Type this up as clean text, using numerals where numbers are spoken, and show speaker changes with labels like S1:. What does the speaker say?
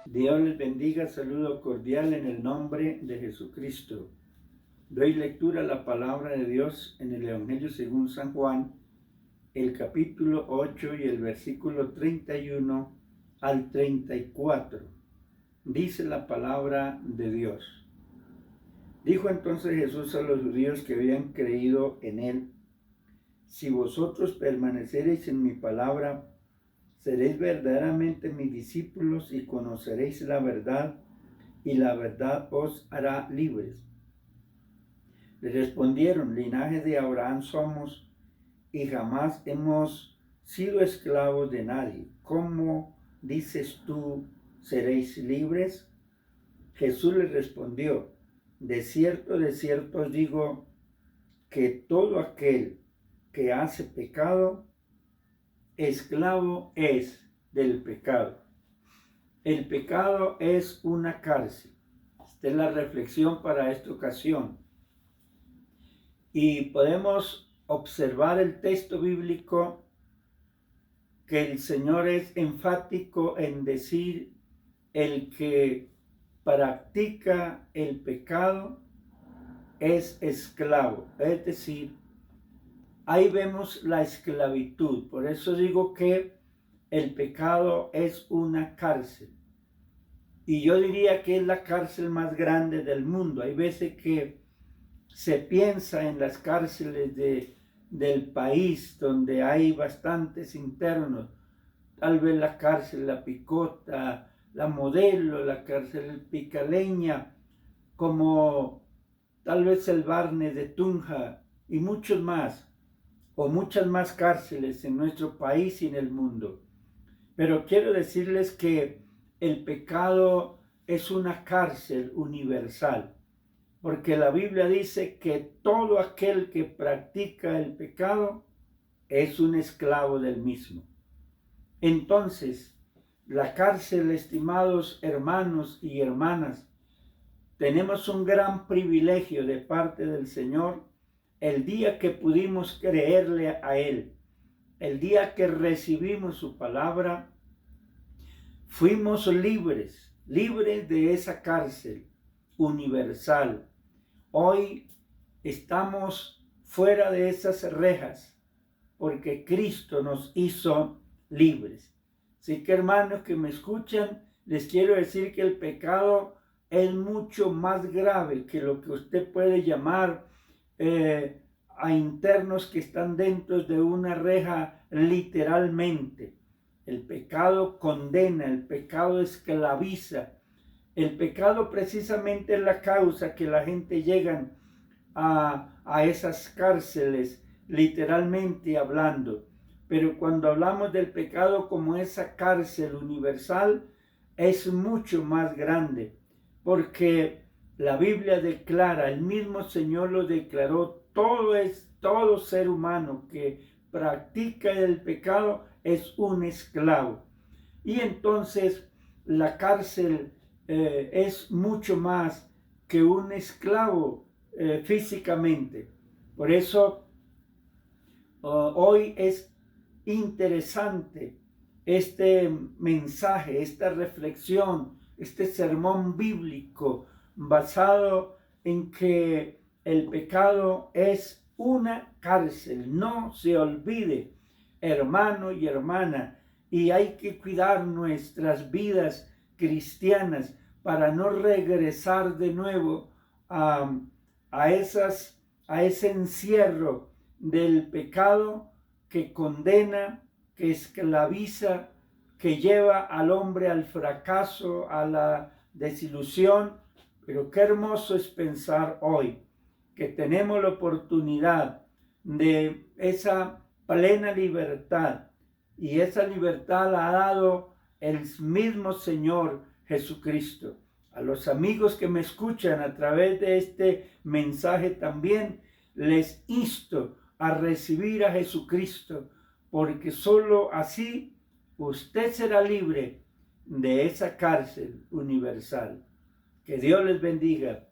S1: Dios les bendiga, saludo cordial en el nombre de Jesucristo. Doy lectura a la palabra de Dios en el Evangelio según San Juan, el capítulo 8 y el versículo 31 al 34. Dice la palabra de Dios. Dijo entonces Jesús a los judíos que habían creído en él: si vosotros permanecereis en mi palabra, seréis verdaderamente mis discípulos y conoceréis la verdad, y la verdad os hará libres. Le respondieron: linaje de Abraham somos, y jamás hemos sido esclavos de nadie. ¿Cómo dices tú, seréis libres? Jesús les respondió: de cierto os digo, que todo aquel que hace pecado, esclavo es del pecado. El pecado es una cárcel. Esta es la reflexión para esta ocasión. Y podemos observar el texto bíblico que el Señor es enfático en decir: el que practica el pecado es esclavo. Es decir, ahí vemos la esclavitud. Por eso digo que el pecado es una cárcel. Y yo diría que es la cárcel más grande del mundo. Hay veces que se piensa en las cárceles del país donde hay bastantes internos. Tal vez la cárcel La Picota, la Modelo, la cárcel Picaleña, como tal vez el Barne de Tunja y muchos más, o muchas más cárceles en nuestro país y en el mundo. Pero quiero decirles que el pecado es una cárcel universal, porque la Biblia dice que todo aquel que practica el pecado es un esclavo del mismo. Entonces, la cárcel, estimados hermanos y hermanas, tenemos un gran privilegio de parte del Señor el día que pudimos creerle a Él, el día que recibimos su palabra. Fuimos libres de esa cárcel universal. Hoy estamos fuera de esas rejas porque Cristo nos hizo libres. Así que, hermanos que me escuchan, les quiero decir que el pecado es mucho más grave que lo que usted puede llamar a internos que están dentro de una reja literalmente. El pecado condena, el pecado esclaviza. El pecado precisamente es la causa que la gente llega a esas cárceles, literalmente hablando. Pero cuando hablamos del pecado como esa cárcel universal, es mucho más grande, porque la Biblia declara, el mismo Señor lo declaró: todo ser humano que practica el pecado es un esclavo. Y entonces la cárcel es mucho más que un esclavo físicamente. Por eso hoy es interesante este mensaje, esta reflexión, este sermón bíblico basado en que el pecado es una cárcel. No se olvide, hermano y hermana, y hay que cuidar nuestras vidas cristianas para no regresar de nuevo a ese encierro del pecado que condena, que esclaviza, que lleva al hombre al fracaso, a la desilusión. Pero qué hermoso es pensar hoy que tenemos la oportunidad de esa plena libertad, y esa libertad la ha dado el mismo Señor Jesucristo. A los amigos que me escuchan a través de este mensaje también les insto a recibir a Jesucristo, porque solo así usted será libre de esa cárcel universal. Que Dios les bendiga